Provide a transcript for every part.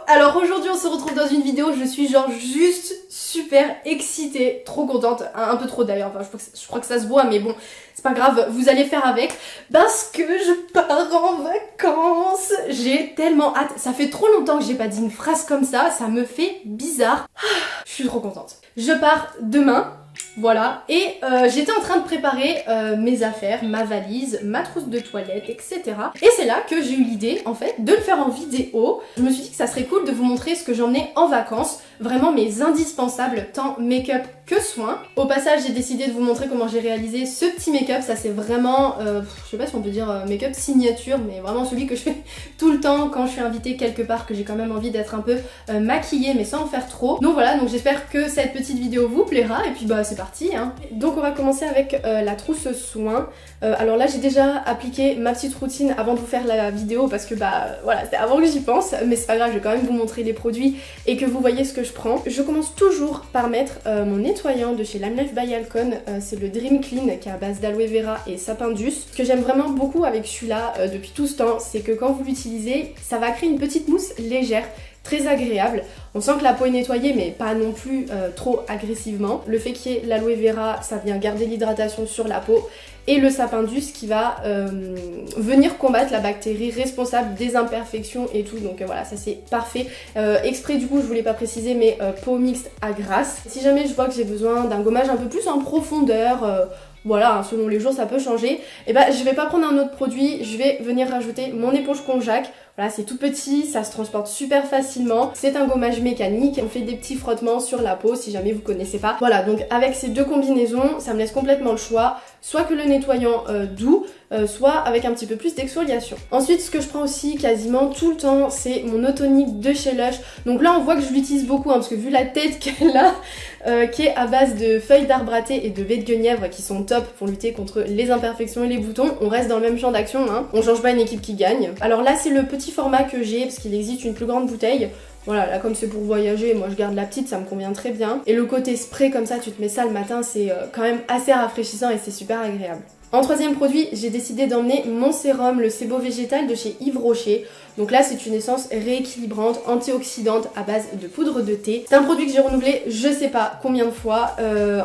Alors aujourd'hui on se retrouve dans une vidéo, je suis genre juste super excitée, trop contente, un peu trop d'ailleurs, enfin je crois que ça se voit mais bon, c'est pas grave, vous allez faire avec, parce que je pars en vacances. J'ai tellement hâte, ça fait trop longtemps que j'ai pas dit une phrase comme ça me fait bizarre. Je suis trop contente. Je pars demain. Voilà, et j'étais en train de préparer mes affaires, ma valise, ma trousse de toilette, etc. Et c'est là que j'ai eu l'idée, en fait, de le faire en vidéo. Je me suis dit que ça serait cool de vous montrer ce que j'emmenais en vacances, vraiment mes indispensables, tant make-up que soins. Au passage, j'ai décidé de vous montrer comment j'ai réalisé ce petit make-up. Ça c'est vraiment, je sais pas si on peut dire make-up signature, mais vraiment celui que je fais tout le temps quand je suis invitée quelque part, que j'ai quand même envie d'être un peu maquillée, mais sans en faire trop. Donc voilà, donc j'espère que cette petite vidéo vous plaira, et puis bah c'est parti hein. Donc on va commencer avec la trousse soins. Alors là j'ai déjà appliqué ma petite routine avant de vous faire la vidéo, parce que bah voilà, c'était avant que j'y pense, mais c'est pas grave, je vais quand même vous montrer les produits et que vous voyez ce que je prends. Je commence toujours par mettre mon nettoyant de chez Lime Life by Alcon, c'est le Dream Clean qui est à base d'aloe vera et sapindus. Ce que j'aime vraiment beaucoup avec celui-là depuis tout ce temps, c'est que quand vous l'utilisez, ça va créer une petite mousse légère, très agréable. On sent que la peau est nettoyée mais pas non plus trop agressivement. Le fait qu'il y ait l'aloe vera, ça vient garder l'hydratation sur la peau, et le sapindus qui va venir combattre la bactérie responsable des imperfections et tout, donc voilà, ça c'est parfait. Exprès du coup je voulais pas préciser, mais peau mixte à grasse. Si jamais je vois que j'ai besoin d'un gommage un peu plus en profondeur, voilà, hein, selon les jours ça peut changer, et bah je vais pas prendre un autre produit, je vais venir rajouter mon éponge konjac. Voilà, c'est tout petit, ça se transporte super facilement, c'est un gommage mécanique, on fait des petits frottements sur la peau si jamais vous connaissez pas. Voilà, donc avec ces deux combinaisons, ça me laisse complètement le choix, soit que le nettoyant doux, soit avec un petit peu plus d'exfoliation. Ensuite, ce que je prends aussi quasiment tout le temps, c'est mon eau tonique de chez Lush. Donc là on voit que je l'utilise beaucoup, hein, parce que vu la tête qu'elle a, qui est à base de feuilles d'arbre à thé et de baie de guenièvre qui sont top pour lutter contre les imperfections et les boutons, on reste dans le même champ d'action, hein. On change pas une équipe qui gagne. Alors là c'est le petit format que j'ai, parce qu'il existe une plus grande bouteille. Voilà, là comme c'est pour voyager, moi je garde la petite, ça me convient très bien. Et le côté spray comme ça, tu te mets ça le matin, c'est quand même assez rafraîchissant et c'est super agréable. En troisième produit, j'ai décidé d'emmener mon sérum, le Sebo végétal de chez Yves Rocher. Donc là c'est une essence rééquilibrante, antioxydante à base de poudre de thé. C'est un produit que j'ai renouvelé je sais pas combien de fois,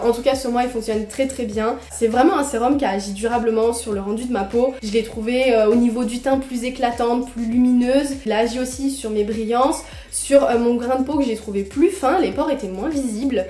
en tout cas sur moi il fonctionne très très bien. C'est vraiment un sérum qui agit durablement sur le rendu de ma peau. Je l'ai trouvé au niveau du teint plus éclatante, plus lumineuse. Il a agi aussi sur mes brillances, sur mon grain de peau que j'ai trouvé plus fin, les pores étaient moins visibles.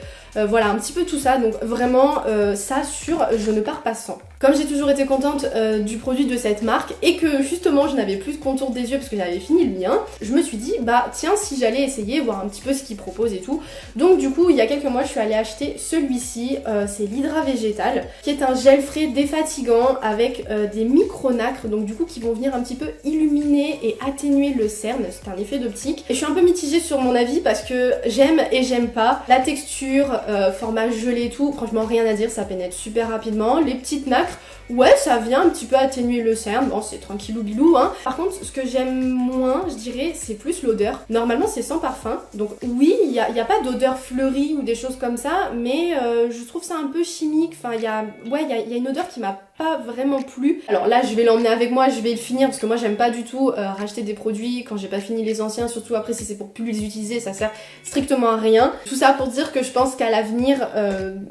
Voilà, un petit peu tout ça, donc vraiment ça sur je ne pars pas sans. Comme j'ai toujours été contente du produit de cette marque, et que justement je n'avais plus de contour des yeux parce que j'avais fini le mien, je me suis dit bah tiens, si j'allais essayer, voir un petit peu ce qu'ils proposent et tout. Donc du coup il y a quelques mois je suis allée acheter celui-ci, c'est l'Hydra Végétal, qui est un gel frais défatigant avec des micronacres, donc du coup qui vont venir un petit peu illuminer et atténuer le cerne, c'est un effet d'optique. Et je suis un peu mitigée sur mon avis parce que j'aime et j'aime pas. La texture, format gelé et tout, franchement rien à dire, ça pénètre super rapidement. Les petites nacres, ouais ça vient un petit peu atténuer le cerne, bon c'est tranquillou bilou hein. Par contre ce que j'aime moins je dirais c'est plus l'odeur. Normalement c'est sans parfum, donc oui il y a pas d'odeur fleurie ou des choses comme ça, mais je trouve ça un peu chimique, enfin il y a une odeur qui m'a pas vraiment plu. Alors là je vais l'emmener avec moi, je vais le finir parce que moi j'aime pas du tout racheter des produits quand j'ai pas fini les anciens, surtout après si c'est pour plus les utiliser, ça sert strictement à rien. Tout ça pour dire que je pense qu'à l'avenir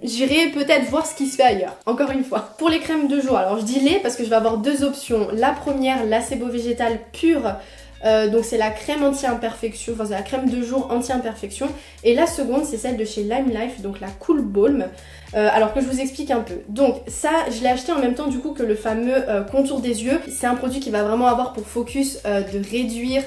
j'irai peut-être voir ce qui se fait ailleurs, encore une fois. Pour les crèmes de jour, alors je dis les parce que je vais avoir deux options. La première, la Sebo végétal pure, donc c'est la crème anti-imperfection, enfin c'est la crème de jour anti-imperfection, et la seconde c'est celle de chez Lime Life, donc la Cool Balm. Alors que je vous explique un peu. Donc ça je l'ai acheté en même temps du coup que le fameux contour des yeux. C'est un produit qui va vraiment avoir pour focus de réduire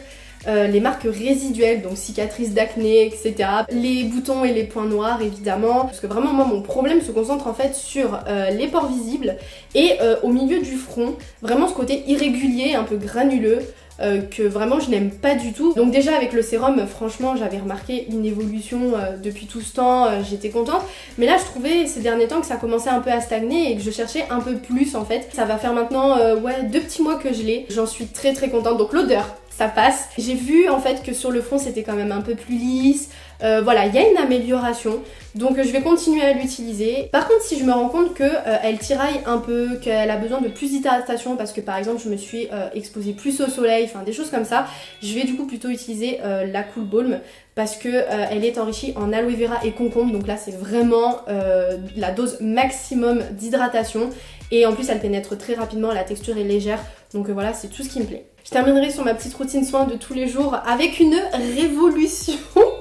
les marques résiduelles, donc cicatrices d'acné, etc. Les boutons et les points noirs évidemment, parce que vraiment moi mon problème se concentre en fait sur les pores visibles et au milieu du front, vraiment ce côté irrégulier, un peu granuleux, que vraiment je n'aime pas du tout. Donc déjà avec le sérum, franchement j'avais remarqué une évolution depuis tout ce temps, j'étais contente. Mais là je trouvais ces derniers temps que ça commençait un peu à stagner et que je cherchais un peu plus en fait. Ça va faire maintenant ouais 2 petits mois que je l'ai, j'en suis très très contente. Donc l'odeur, ça passe. J'ai vu en fait que sur le front c'était quand même un peu plus lisse. Voilà, il y a une amélioration, donc je vais continuer à l'utiliser. Par contre, si je me rends compte que elle tiraille un peu, qu'elle a besoin de plus d'hydratation parce que par exemple je me suis exposée plus au soleil, enfin des choses comme ça, je vais du coup plutôt utiliser la Cool Balm parce que elle est enrichie en aloe vera et concombre, donc là c'est vraiment la dose maximum d'hydratation et en plus elle pénètre très rapidement, la texture est légère, donc voilà, c'est tout ce qui me plaît. Je terminerai sur ma petite routine soins de tous les jours avec une révolution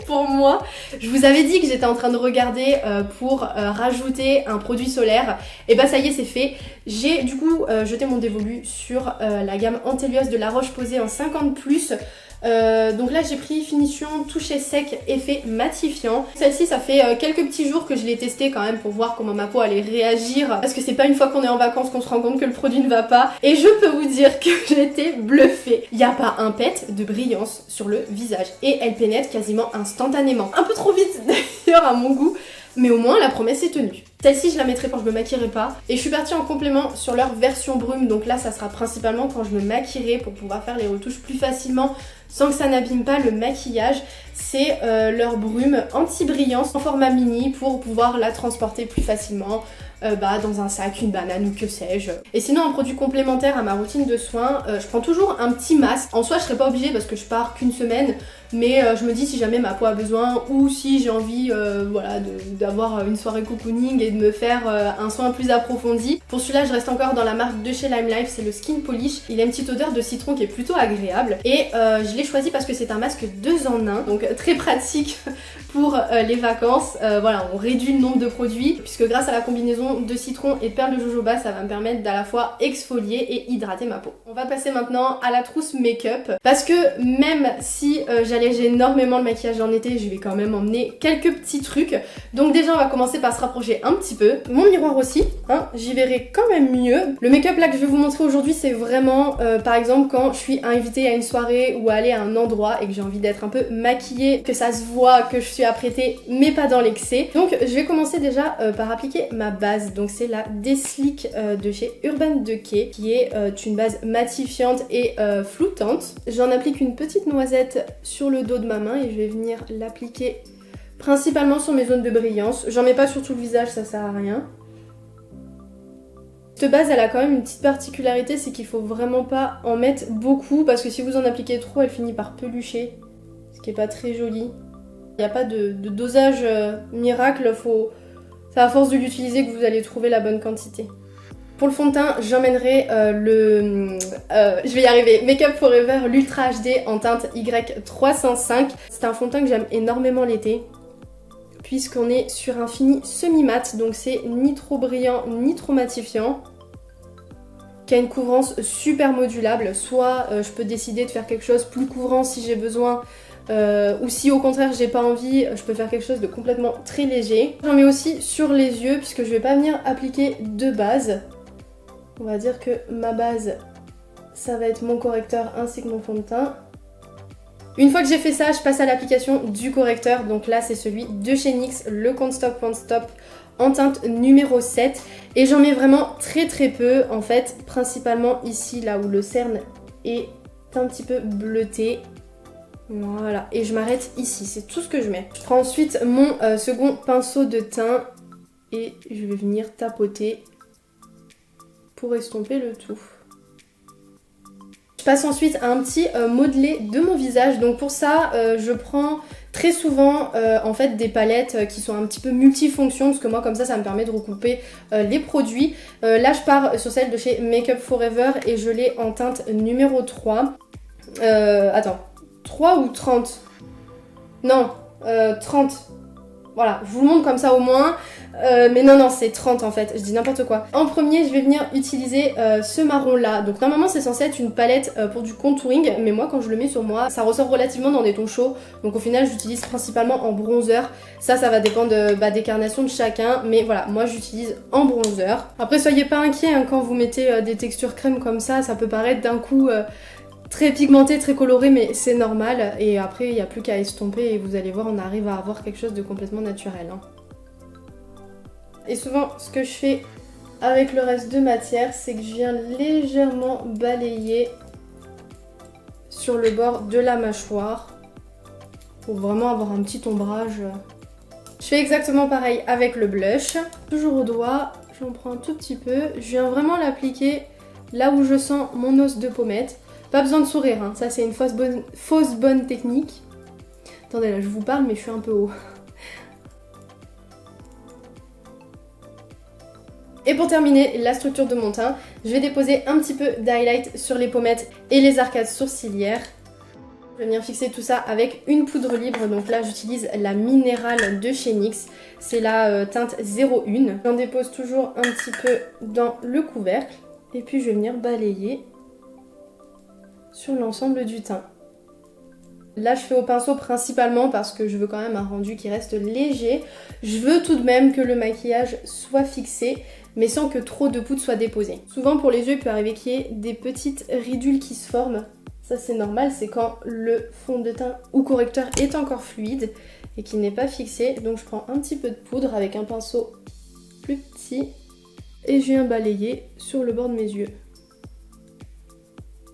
pour moi. Je vous avais dit que j'étais en train de regarder pour rajouter un produit solaire. Et bah ça y est, c'est fait. J'ai du coup jeté mon dévolu sur la gamme Antelios de La Roche-Posay en 50+. Donc là j'ai pris finition toucher sec effet matifiant. Celle-ci ça fait quelques petits jours que je l'ai testée quand même pour voir comment ma peau allait réagir, parce que c'est pas une fois qu'on est en vacances qu'on se rend compte que le produit ne va pas, et je peux vous dire que j'ai été bluffée. Il n'y a pas un pet de brillance sur le visage et elle pénètre quasiment instantanément. Un peu trop vite d'ailleurs à mon goût, mais au moins la promesse est tenue. Celle-ci je la mettrai quand je me maquillerai pas, et je suis partie en complément sur leur version brume, donc là ça sera principalement quand je me maquillerai pour pouvoir faire les retouches plus facilement sans que ça n'abîme pas le maquillage. C'est leur brume anti-brillance en format mini pour pouvoir la transporter plus facilement dans un sac, une banane ou que sais-je. Et sinon un produit complémentaire à ma routine de soins, je prends toujours un petit masque. En soi je serais pas obligée parce que je pars qu'une semaine, mais je me dis si jamais ma peau a besoin ou si j'ai envie voilà, d'avoir une soirée cocooning et de me faire un soin plus approfondi. Pour celui-là je reste encore dans la marque de chez Lime Life, c'est le Skin Polish. Il a une petite odeur de citron qui est plutôt agréable et je l'ai choisi parce que c'est un masque 2 en 1, donc très pratique pour les vacances. Voilà, on réduit le nombre de produits puisque grâce à la combinaison de citron et de perles de jojoba, ça va me permettre d'à la fois exfolier et hydrater ma peau. On va passer maintenant à la trousse make-up parce que même si j'allège énormément le maquillage en été, je vais quand même emmener quelques petits trucs. Donc déjà on va commencer par se rapprocher un petit peu. Mon miroir aussi, hein, j'y verrai quand même mieux. Le make-up là que je vais vous montrer aujourd'hui, c'est vraiment par exemple quand je suis invitée à une soirée ou à aller à un endroit et que j'ai envie d'être un peu maquillée, que ça se voit que je suis apprêtée mais pas dans l'excès. Donc je vais commencer déjà par appliquer ma base. Donc c'est la Deslick de chez Urban Decay qui est une base matifiante et floutante. J'en applique une petite noisette sur le dos de ma main et je vais venir l'appliquer principalement sur mes zones de brillance. J'en mets pas sur tout le visage, ça sert à rien. Cette base elle a quand même une petite particularité, c'est qu'il faut vraiment pas en mettre beaucoup parce que si vous en appliquez trop elle finit par pelucher, ce qui est pas très joli. Il n'y a pas de dosage miracle, c'est à force de l'utiliser que vous allez trouver la bonne quantité. Pour le fond de teint, j'emmènerai je vais y arriver, Make Up For Ever l'Ultra HD en teinte Y305. C'est un fond de teint que j'aime énormément l'été, puisqu'on est sur un fini semi-mat, donc c'est ni trop brillant ni trop matifiant, qui a une couvrance super modulable. Soit je peux décider de faire quelque chose plus couvrant si j'ai besoin, ou si au contraire j'ai pas envie, je peux faire quelque chose de complètement très léger. J'en mets aussi sur les yeux puisque je vais pas venir appliquer de base. On va dire que ma base ça va être mon correcteur ainsi que mon fond de teint. Une fois que j'ai fait ça, je passe à l'application du correcteur. Donc là c'est celui de chez NYX, le Can't Stop Won't Stop en teinte numéro 7. Et j'en mets vraiment très très peu en fait, principalement ici là où le cerne est un petit peu bleuté. Voilà, et je m'arrête ici, c'est tout ce que je mets. Je prends ensuite mon second pinceau de teint et je vais venir tapoter pour estomper le tout. Je passe ensuite à un petit modelé de mon visage. Donc pour ça, je prends très souvent en fait des palettes qui sont un petit peu multifonctions parce que moi comme ça me permet de recouper les produits. Là je pars sur celle de chez Make Up For Ever et je l'ai en teinte numéro 3. Attends. 3 ou 30? Non, 30. Voilà, je vous le montre comme ça au moins. Mais non, c'est 30 en fait, je dis n'importe quoi. En premier, je vais venir utiliser ce marron là. Donc normalement, c'est censé être une palette pour du contouring. Mais moi, quand je le mets sur moi, ça ressort relativement dans des tons chauds. Donc au final, j'utilise principalement en bronzer. Ça va dépendre des carnations de chacun. Mais voilà, moi j'utilise en bronzer. Après, soyez pas inquiets hein, quand vous mettez des textures crème comme ça peut paraître d'un coup... très pigmenté, très coloré, mais c'est normal. Et après, il n'y a plus qu'à estomper et vous allez voir, on arrive à avoir quelque chose de complètement naturel. Hein. Et souvent, ce que je fais avec le reste de matière, c'est que je viens légèrement balayer sur le bord de la mâchoire pour vraiment avoir un petit ombrage. Je fais exactement pareil avec le blush. Toujours au doigt, j'en prends un tout petit peu. Je viens vraiment l'appliquer là où je sens mon os de pommette. Pas besoin de sourire, hein. Ça c'est une fausse bonne technique. Attendez, là je vous parle mais je suis un peu haut. Et pour terminer la structure de mon teint, je vais déposer un petit peu d'highlight sur les pommettes et les arcades sourcilières. Je vais venir fixer tout ça avec une poudre libre, donc là j'utilise la minérale de chez NYX, c'est la teinte 01. J'en dépose toujours un petit peu dans le couvercle et puis je vais venir balayer sur l'ensemble du teint. Là je fais au pinceau principalement parce que je veux quand même un rendu qui reste léger. Je veux tout de même que le maquillage soit fixé mais sans que trop de poudre soit déposée. Souvent pour les yeux il peut arriver qu'il y ait des petites ridules qui se forment. Ça c'est normal, c'est quand le fond de teint ou correcteur est encore fluide et qu'il n'est pas fixé. Donc je prends un petit peu de poudre avec un pinceau plus petit et je viens balayer sur le bord de mes yeux.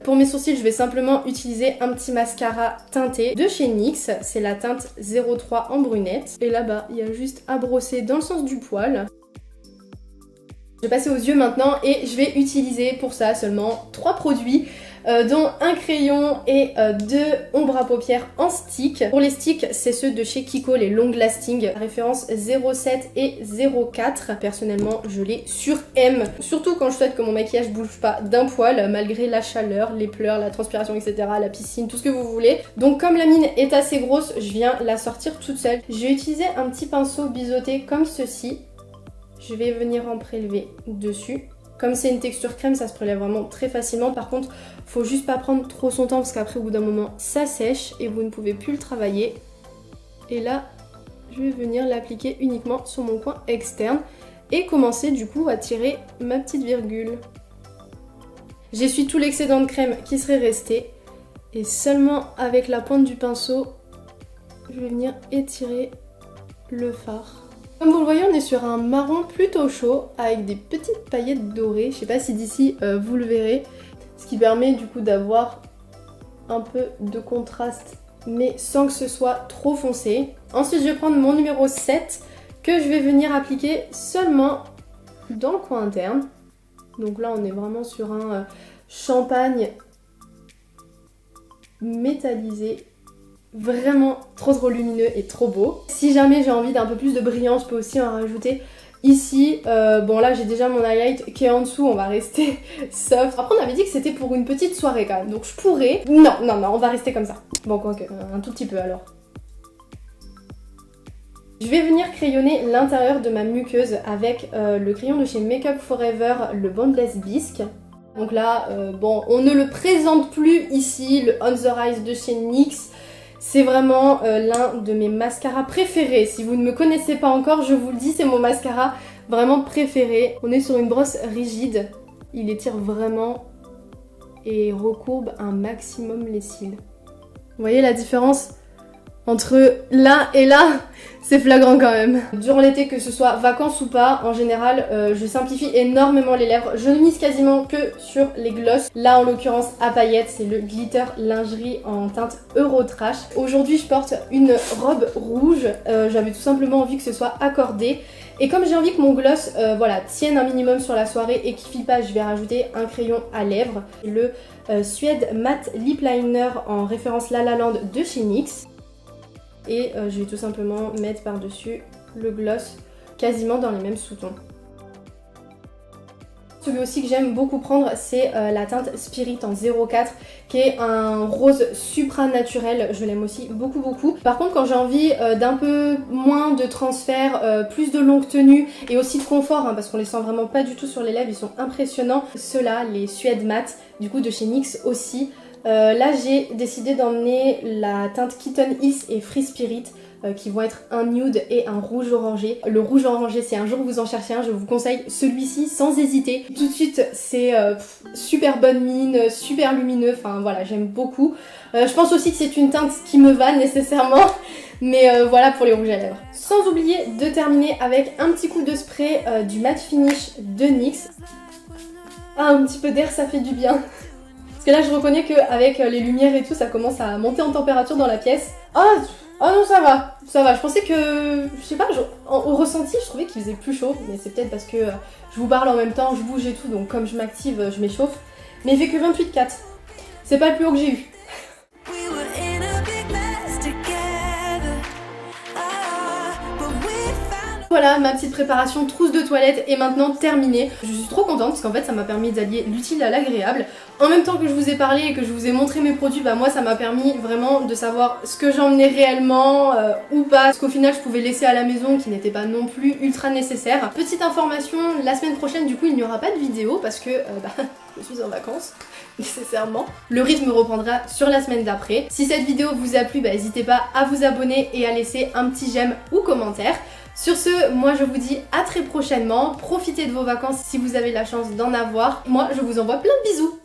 Pour mes sourcils, je vais simplement utiliser un petit mascara teinté de chez NYX. C'est la teinte 03 en brunette. Et là-bas, il y a juste à brosser dans le sens du poil. Je vais passer aux yeux maintenant et je vais utiliser pour ça seulement 3 produits. Dont un crayon et 2 ombres à paupières en stick. Pour les sticks, c'est ceux de chez Kiko, les long lasting, référence 07 et 04. Personnellement, je les sur-aime. Surtout quand je souhaite que mon maquillage bouge pas d'un poil, malgré la chaleur, les pleurs, la transpiration, etc., la piscine, tout ce que vous voulez. Donc comme la mine est assez grosse, je viens la sortir toute seule. Je vais utiliser un petit pinceau biseauté comme ceci. Je vais venir en prélever dessus. Comme c'est une texture crème, ça se prélève vraiment très facilement. Par contre, faut juste pas prendre trop son temps parce qu'après, au bout d'un moment, ça sèche et vous ne pouvez plus le travailler. Et là, je vais venir l'appliquer uniquement sur mon coin externe et commencer du coup à tirer ma petite virgule. J'essuie tout l'excédent de crème qui serait resté et seulement avec la pointe du pinceau, je vais venir étirer le fard. Comme vous le voyez, on est sur un marron plutôt chaud avec des petites paillettes dorées. Je sais pas si d'ici vous le verrez. Ce qui permet du coup d'avoir un peu de contraste mais sans que ce soit trop foncé. Ensuite, je vais prendre mon numéro 7 que je vais venir appliquer seulement dans le coin interne. Donc là, on est vraiment sur un champagne métallisé. Vraiment trop lumineux et trop beau. Si jamais j'ai envie d'un peu plus de brillance, je peux aussi en rajouter ici. Bon là j'ai déjà mon highlight qui est en dessous, on va rester soft. Après on avait dit que c'était pour une petite soirée quand même, donc je pourrais... Non, on va rester comme ça. Bon quoique, un tout petit peu alors. Je vais venir crayonner l'intérieur de ma muqueuse avec le crayon de chez Make Up Forever, le Boundless Bisque. Donc là, bon, on ne le présente plus ici, le On The Rise de chez NYX. C'est vraiment l'un de mes mascaras préférés. Si vous ne me connaissez pas encore, je vous le dis, c'est mon mascara vraiment préféré. On est sur une brosse rigide. Il étire vraiment et recourbe un maximum les cils. Vous voyez la différence entre là et là? C'est flagrant quand même. Durant l'été, que ce soit vacances ou pas, en général, je simplifie énormément les lèvres. Je ne mise quasiment que sur les glosses. Là, en l'occurrence, à paillettes, c'est le glitter lingerie en teinte Eurotrash. Aujourd'hui, je porte une robe rouge. J'avais tout simplement envie que ce soit accordé. Et comme j'ai envie que mon gloss voilà, tienne un minimum sur la soirée et qu'il file pas, je vais rajouter un crayon à lèvres. Le Suède Matte Lip Liner en référence La La Land de chez NYX. Et je vais tout simplement mettre par-dessus le gloss quasiment dans les mêmes sous-tons. Celui aussi que j'aime beaucoup prendre, c'est la teinte Spirit en 04 qui est un rose supranaturel. Je l'aime aussi beaucoup. Par contre, quand j'ai envie d'un peu moins de transfert, plus de longue tenue et aussi de confort, hein, parce qu'on les sent vraiment pas du tout sur les lèvres, ils sont impressionnants. Ceux-là, les Suède Matte, du coup de chez NYX aussi. Là j'ai décidé d'emmener la teinte Kitten Is et Free Spirit qui vont être un nude et un rouge orangé. Le rouge orangé, si un jour vous en cherchez un, je vous conseille celui-ci sans hésiter. Tout de suite c'est super bonne mine, super lumineux, enfin voilà, j'aime beaucoup. Je pense aussi que c'est une teinte qui me va nécessairement, mais voilà pour les rouges à lèvres. Sans oublier de terminer avec un petit coup de spray du Matte Finish de NYX. Ah, un petit peu d'air ça fait du bien. que là je reconnais qu'avec les lumières et tout ça commence à monter en température dans la pièce. Oh non ça va, je pensais que, je sais pas, au ressenti je trouvais qu'il faisait plus chaud, mais c'est peut-être parce que je vous parle en même temps, je bouge et tout, donc comme je m'active, je m'échauffe. Mais il fait que 28,4, c'est pas le plus haut que j'ai eu. Voilà, ma petite préparation trousse de toilette est maintenant terminée. Je suis trop contente parce qu'en fait ça m'a permis d'allier l'utile à l'agréable. En même temps que je vous ai parlé et que je vous ai montré mes produits, bah moi ça m'a permis vraiment de savoir ce que j'emmenais réellement ou pas, ce qu'au final je pouvais laisser à la maison qui n'était pas non plus ultra nécessaire. Petite information, la semaine prochaine du coup il n'y aura pas de vidéo parce que je suis en vacances. Nécessairement. Le rythme reprendra sur la semaine d'après. Si cette vidéo vous a plu, bah, n'hésitez pas à vous abonner et à laisser un petit j'aime ou commentaire. Sur ce, moi je vous dis à très prochainement. Profitez de vos vacances si vous avez la chance d'en avoir. Moi je vous envoie plein de bisous.